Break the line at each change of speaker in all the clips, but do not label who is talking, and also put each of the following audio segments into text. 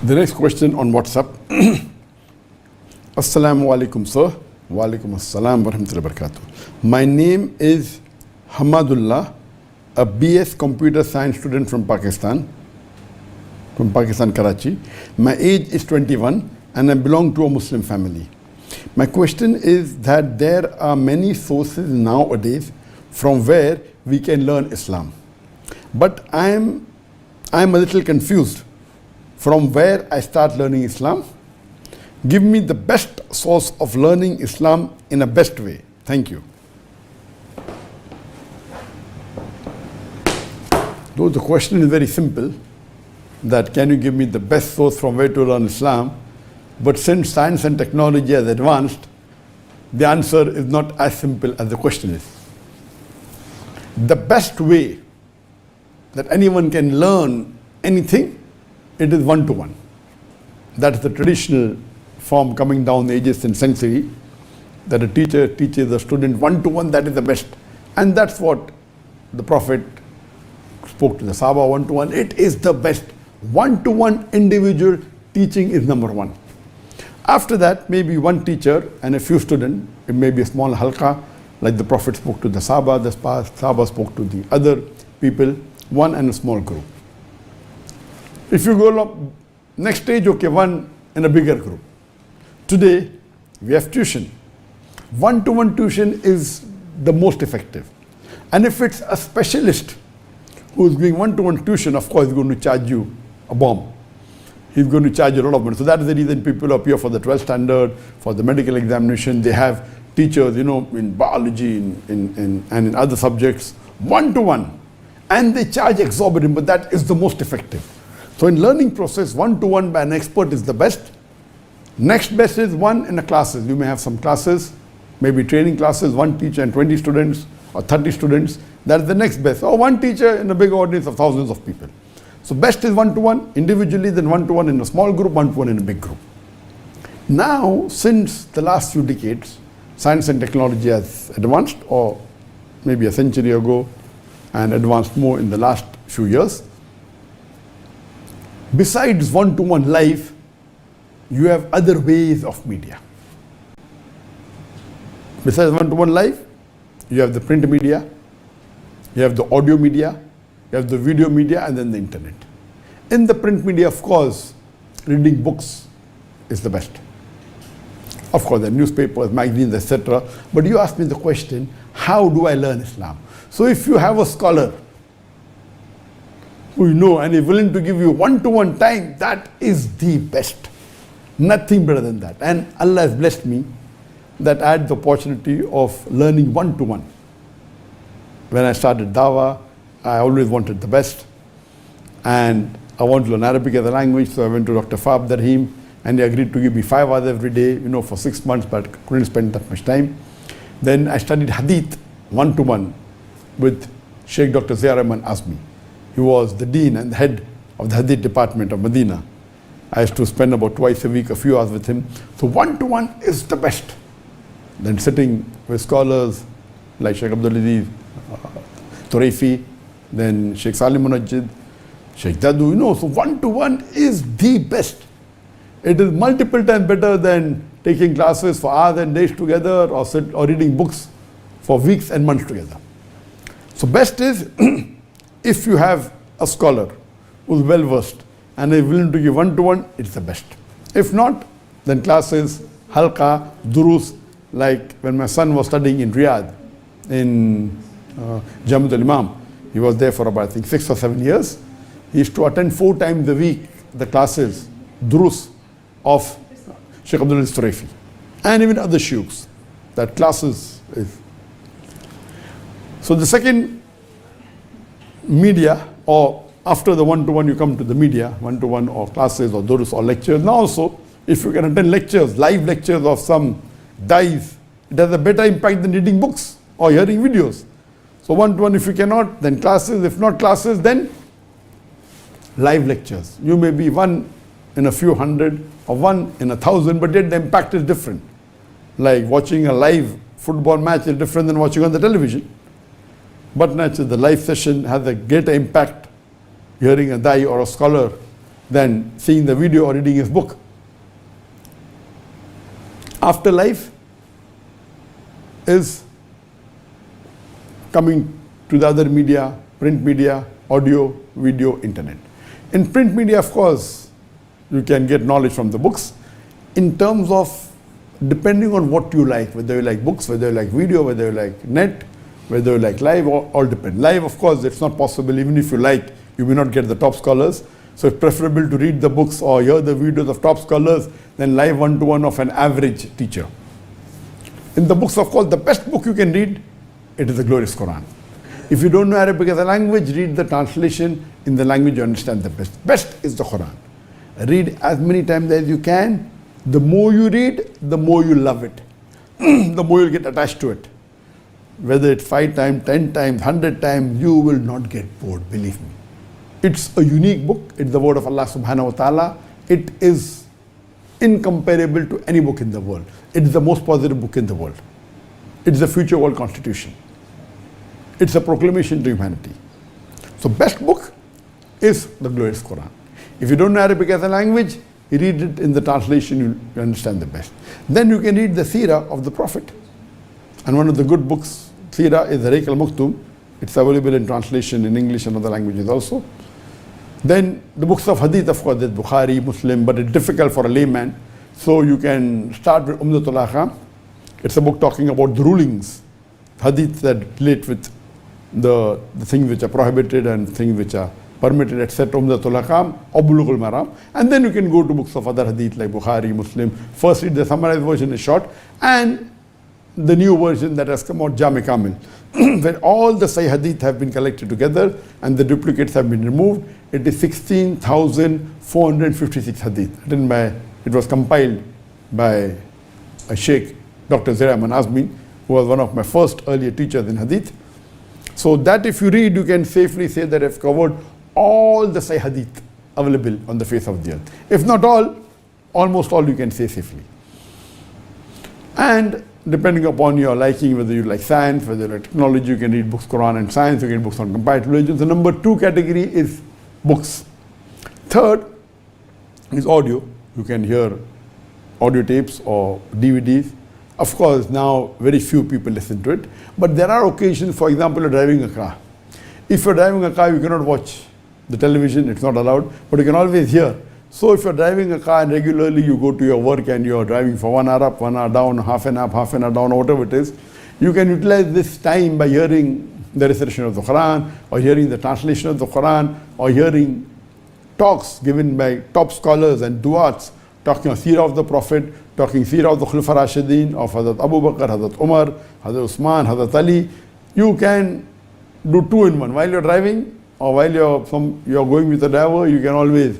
The next question on WhatsApp. Assalamu alaikum, sir. Wa alaikum assalam wa rahmatullahi wa barakatuh. My name is Hamadullah, a BS Computer Science student from Pakistan, Karachi. My age is 21 and I belong to a Muslim family. My question is that there are many sources nowadays from where we can learn Islam. But I am a little confused from where I start learning Islam. Give me the best source of learning Islam in a best way. Thank you. Though the question is very simple, that can you give me the best source from where to learn Islam? But since science and technology has advanced, the answer is not as simple as the question is. The best way that anyone can learn anything, it is one-to-one. That's the traditional form coming down the ages and century, that a teacher teaches a student one-to-one, that is the best. And that's what the Prophet spoke to the Sahaba, one-to-one. It is the best. One-to-one individual teaching is number one. After that, maybe one teacher and a few students. It may be a small halqa, like the Prophet spoke to the Sahaba spoke to the other people, one and a small group. If you go along, next stage, okay, one in a bigger group. Today, we have tuition. One-to-one tuition is the most effective. And if it's a specialist who is doing one-to-one tuition, of course, he's going to charge you a bomb. He's going to charge you a lot of money. So that is the reason people appear for the 12th standard, for the medical examination. They have teachers, in biology and in other subjects, one-to-one. And they charge exorbitant, but that is the most effective. So in learning process, one-to-one by an expert is the best. Next best is one in the classes. You may have some classes, maybe training classes, one teacher and 20 students or 30 students. That is the next best. Or one teacher in a big audience of thousands of people. So best is one-to-one individually, then one-to-one in a small group, one-to-one in a big group. Now, since the last few decades, science and technology has advanced, or maybe a century ago, and advanced more in the last few years. Besides one-to-one live, you have other ways of media. Besides one-to-one live, you have the print media, you have the audio media, you have the video media, and then the internet. In the print media, of course, reading books is the best. Of course, the newspapers, magazines, etc. But you asked me the question, how do I learn Islam? So if you have a scholar who you know and is willing to give you one-to-one time, that is the best. Nothing better than that. And Allah has blessed me that I had the opportunity of learning one-to-one. When I started Dawah, I always wanted the best. And I wanted to learn Arabic as a language, so I went to Dr. Fab Darhim, and he agreed to give me 5 hours every day, for 6 months, but I couldn't spend that much time. Then I studied Hadith one-to-one with Sheikh Dr. Zia Rahman Azmi. He was the dean and the head of the Hadith department of Medina. I used to spend about twice a week, a few hours with him. So one-to-one is the best. Then sitting with scholars like Sheikh Abdul Aziz Turaifi, then Sheikh Salim Munajjid, Sheikh Dadu, so one-to-one is the best. It is multiple times better than taking classes for hours and days together, or reading books for weeks and months together. So best is if you have a scholar who is well versed and is willing to give one-to-one, it's the best. If not, then classes, halqa, durus, like when my son was studying in Riyadh, in Jamiat al-Imam. He was there for about, I think, 6 or 7 years. He used to attend 4 times a week the classes, durus of Sheikh Abdul Aziz Turaifi, and even other shuyukhs. That classes is. So the second media, or after the one-to-one you come to the media, one-to-one or classes or durus or lectures. Now also, if you can attend lectures, live lectures of some dais, it has a better impact than reading books or hearing videos. So one-to-one if you cannot, then classes. If not classes, then live lectures. You may be one in a few hundred or one in 1,000, but yet the impact is different. Like watching a live football match is different than watching on the television. But naturally, the live session has a greater impact. Hearing a dai or a scholar than seeing the video or reading his book. Afterlife is coming to the other media, print media, audio, video, internet. In print media, of course, you can get knowledge from the books. In terms of depending on what you like, whether you like books, whether you like video, whether you like net, whether you like live, all depend. Live, of course, it's not possible. Even if you like, you may not get the top scholars. So it's preferable to read the books or hear the videos of top scholars than live one-to-one of an average teacher. In the books, of course, the best book you can read, it is the glorious Quran. If you don't know Arabic as a language, read the translation in the language you understand the best. Best is the Quran. Read as many times as you can. The more you read, the more you love it. The more you'll get attached to it. Whether it's 5 times, 10 times, 100 times, you will not get bored, believe me. It's a unique book. It's the word of Allah subhanahu wa ta'ala. It is incomparable to any book in the world. It's the most positive book in the world. It's the future world constitution. It's a proclamation to humanity. So best book is the glorious Quran. If you don't know Arabic as a language, you read it in the translation, you understand the best. Then you can read the seerah of the Prophet. And one of the good books, seerah, is the Raik al-Maktum. It's available in translation in English and other languages also. Then the books of hadith, of course, there's Bukhari, Muslim, but it's difficult for a layman. So you can start with Umdatul Ahkam. It's a book talking about the rulings, hadith that relate with the things which are prohibited and things which are permitted, etc. Umdatul Ahkam or Bulughul Maram. And then you can go to books of other hadith like Bukhari, Muslim. First read the summarized version is short, and the new version that has come out, Jami Kamil, where all the Sahih hadith have been collected together and the duplicates have been removed. It is 16,456 hadith. It was compiled by a Sheikh, Dr. Zair Ahmad Azmi, who was one of my first earlier teachers in hadith. So that if you read, you can safely say that I've covered all the Sahih hadith available on the face of the earth. If not all, almost all you can say safely. And depending upon your liking, whether you like science, whether you like technology, you can read books, Quran and science, you can read books on comparative religions. The number 2 category is books. Third is audio. You can hear audio tapes or DVDs. Of course, now very few people listen to it, but there are occasions, for example, you're driving a car. If you're driving a car, you cannot watch the television, it's not allowed, but you can always hear. So if you're driving a car and regularly you go to your work and you're driving for 1 hour up, 1 hour down, half an hour up, half an hour down, or whatever it is, you can utilize this time by hearing the recitation of the Quran, or hearing the translation of the Quran, or hearing talks given by top scholars and du'ats, talking of seerah of the Prophet, talking seerah of the Khulafa Rashidin, of Hazrat Abu Bakr, Hazrat Umar, Hazrat Usman, Hazrat Ali. You can do 2 in 1. While you're driving or while you're going with the driver, you can always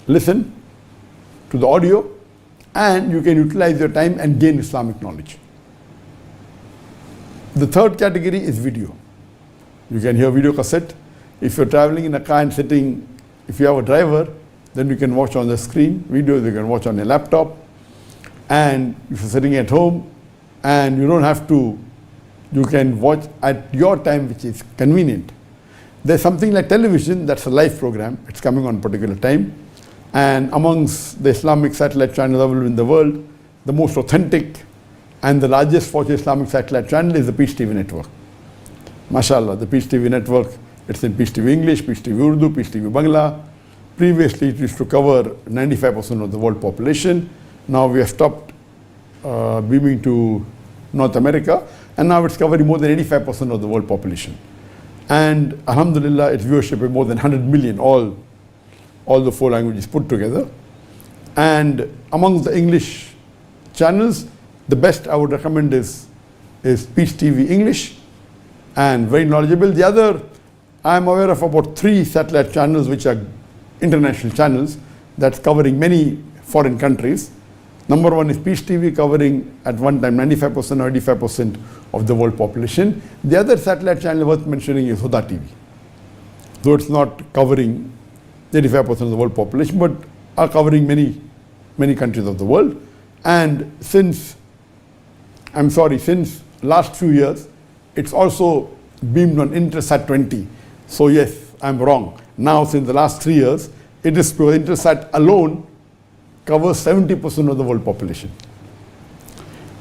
listen to the audio and you can utilize your time and gain Islamic knowledge. The third category is video. You can hear video cassette. If you're traveling in a car and sitting, if you have a driver, then you can watch on the screen. Videos you can watch on your laptop. And if you're sitting at home and you don't have to, you can watch at your time, which is convenient. There's something like television, that's a live program. It's coming on a particular time. And amongst the Islamic satellite channels available in the world, the most authentic and the largest for Islamic satellite channel is the Peace TV network. MashaAllah, the Peace TV network, it's in Peace TV English, Peace TV Urdu, Peace TV Bangla. Previously it used to cover 95% of the world population. Now we have stopped beaming to North America, and now it's covering more than 85% of the world population. And alhamdulillah, its viewership is more than 100 million, all the 4 languages put together. And among the English channels, the best I would recommend is Peace TV English, and very knowledgeable. The other, I am aware of about 3 satellite channels which are international channels that's covering many foreign countries. Number 1 is Peace TV, covering at one time 95% or 85% of the world population. The other satellite channel worth mentioning is Huda TV. Though it's not covering 85% of the world population, but are covering many countries of the world. And since last few years, it's also beamed on Intelsat 20. So yes, I'm wrong. Now, since the last 3 years, It is pure. Intelsat alone covers 70% of the world population.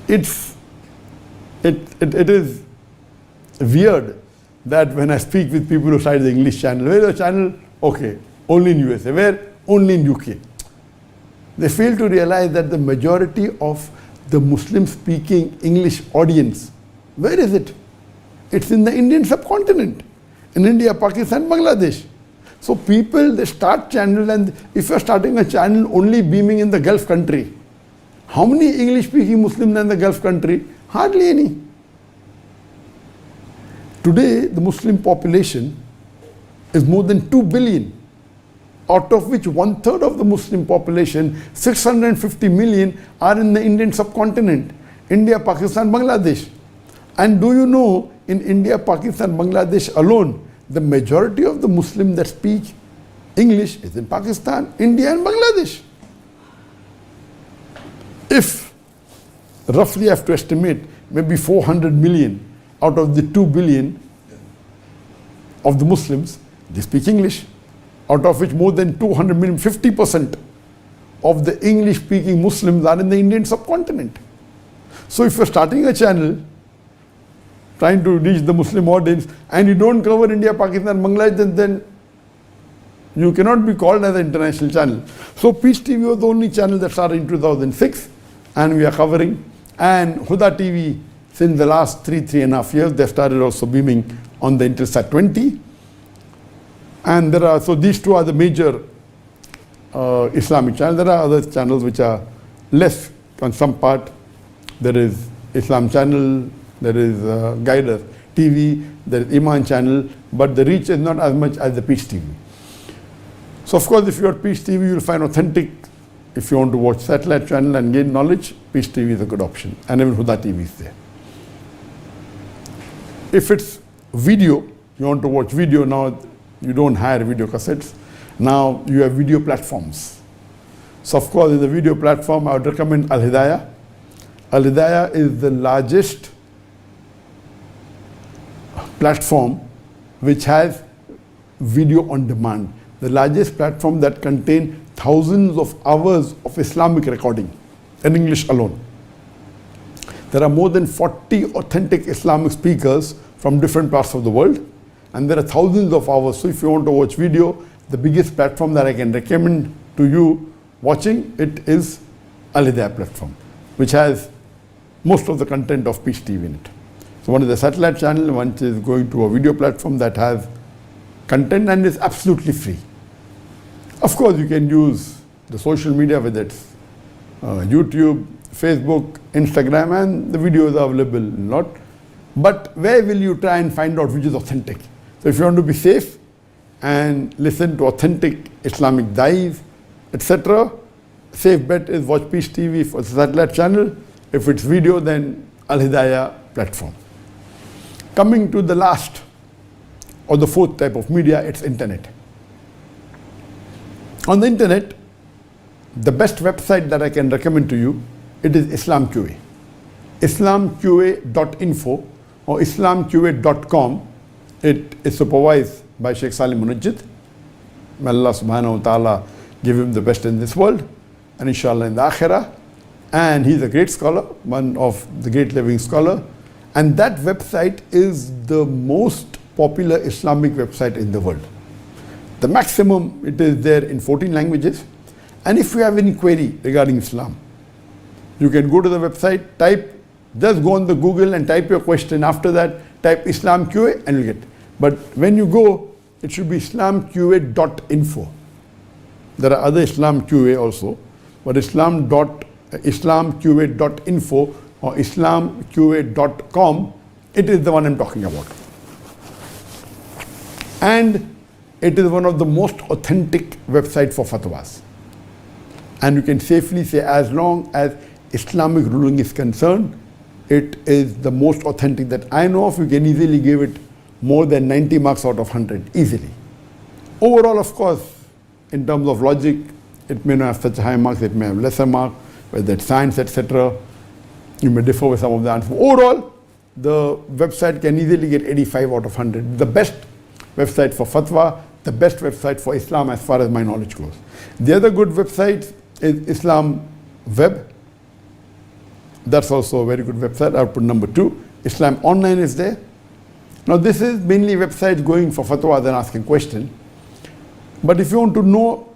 It is weird that when I speak with people who started the English channel, where is the channel? Okay, only in USA. Where? Only in UK. They fail to realize that the majority of the Muslim-speaking English audience, where is it? It's in the Indian subcontinent, in India, Pakistan, Bangladesh. So people, they start channels, and if you're starting a channel only beaming in the Gulf country, how many English-speaking Muslims are in the Gulf country? Hardly any. Today, the Muslim population is more than 2 billion, out of which 1/3 of the Muslim population, 650 million, are in the Indian subcontinent, India, Pakistan, Bangladesh. And do you know, in India, Pakistan, Bangladesh alone, the majority of the Muslims that speak English is in Pakistan, India and Bangladesh. If roughly I have to estimate maybe 400 million out of the 2 billion of the Muslims, they speak English, out of which more than 200 million, 50% of the English-speaking Muslims are in the Indian subcontinent. So if you're starting a channel trying to reach the Muslim audience and you don't cover India, Pakistan, Bangladesh, then you cannot be called as an international channel. So Peace TV was the only channel that started in 2006, and we are covering. And Huda TV, since the last 3.5 years, they started also beaming on the Intelsat 20. And so these two are the major Islamic channels. There are other channels which are less on some part. There is Islam channel, there is Guiders TV, there is Iman channel, but the reach is not as much as the Peace TV. So of course, if you are Peace TV, you will find authentic. If you want to watch satellite channel and gain knowledge, Peace TV is a good option, and even Huda TV is there. If it's video, you want to watch video now, you don't hire video cassettes. Now you have video platforms. So of course, in the video platform, I would recommend Al Hidayah. Al Hidayah is the largest platform which has video on demand. The largest platform that contains thousands of hours of Islamic recording in English alone. There are more than 40 authentic Islamic speakers from different parts of the world, and there are thousands of hours. So if you want to watch video, the biggest platform that I can recommend to you watching it is Al Hidayah platform, which has most of the content of Peace TV in it. So one is a satellite channel, one is going to a video platform that has content and is absolutely free. Of course, you can use the social media, whether it's YouTube, Facebook, Instagram, and the videos are available a lot. But where will you try and find out which is authentic? So if you want to be safe and listen to authentic Islamic da'is, etc., safe bet is watch Peace TV for the satellite channel. If it's video, then Al Hidayah platform. Coming to the last or the fourth type of media, it's internet. On the internet, the best website that I can recommend to you, it is Islam QA. islamqa.info or islamqa.com. It is supervised by Sheikh Salim Munajjid. May Allah subhanahu wa ta'ala give him the best in this world and inshallah in the akhirah. And he's a great scholar, one of the great living scholar. And that website is the most popular Islamic website in the world. The maximum, it is there in 14 languages. And if you have any query regarding Islam, you can go to the website, just go on the Google and type your question. After that, type Islam QA and you'll get. But when you go, it should be islamqa.info. There are other Islam QA also, but islamqa.info or islamqa.com, it is the one I'm talking about. And it is one of the most authentic websites for fatwas. And you can safely say, as long as Islamic ruling is concerned, it is the most authentic that I know of. You can easily give it more than 90 marks out of 100, easily. Overall, of course, in terms of logic, it may not have such high marks, it may have lesser marks, whether it's science, etc. You may differ with some of the answers. Overall, the website can easily get 85 out of 100. The best website for fatwa the best website for Islam as far as my knowledge goes. The other good website is Islam Web. That's also a very good website. I'll put number 2. Islam Online is there. Now this is mainly websites going for fatwas and asking questions. But if you want to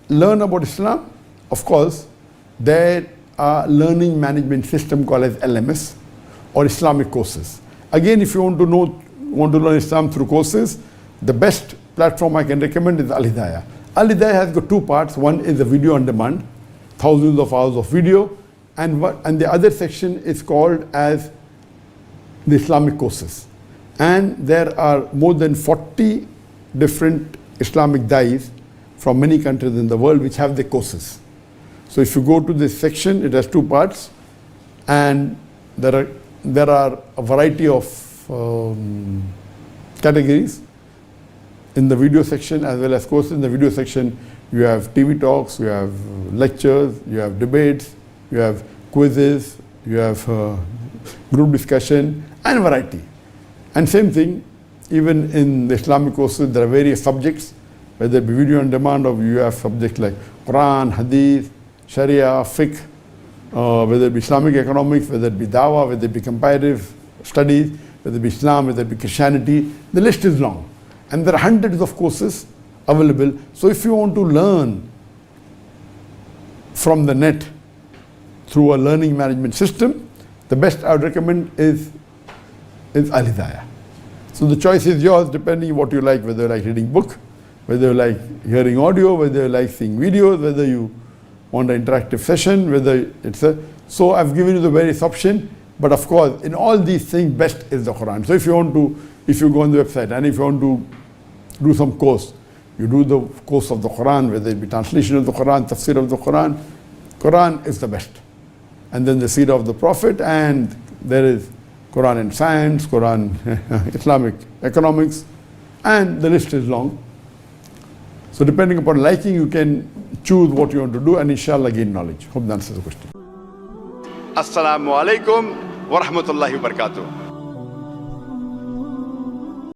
learn about Islam, of course, there are learning management system called as LMS or Islamic courses. Again, if you want to learn Islam through courses, the best platform I can recommend is Al-Hidayah. Al-Hidayah has got 2 parts. One is the video on demand, thousands of hours of video, and the other section is called as the Islamic courses. And there are more than 40 different Islamic dais from many countries in the world which have the courses. So if you go to this section, it has 2 parts, and there are a variety of categories in the video section as well as courses. In the video section, you have TV talks, you have lectures, you have debates, you have quizzes, you have group discussion, and variety. And same thing, even in the Islamic courses, there are various subjects, whether it be video on demand or you have subjects like Quran, Hadith, Sharia, Fiqh, whether it be Islamic economics, whether it be Dawah, whether it be comparative studies, whether it be Islam, whether it be Christianity. The list is long. And there are hundreds of courses available. So if you want to learn from the net through a learning management system, the best I would recommend is Al-Hidayah. So the choice is yours depending on what you like, whether you like reading book, whether you like hearing audio, whether you like seeing videos, whether you want an interactive session, whether it's so I've given you the various options, but of course in all these things best is the Quran. So if you go on the website and if you want to do some course, you do the course of the Quran, whether it be translation of the Quran, tafsir of the Quran. Quran is the best. And then the seerah of the Prophet, and there is Quran in science, Quran Islamic economics, and the list is long. So depending upon liking, you can choose what you want to do and inshallah gain knowledge. Hope that answers the question. Assalamu alaikum wa rahmatullahi wa barakatuh.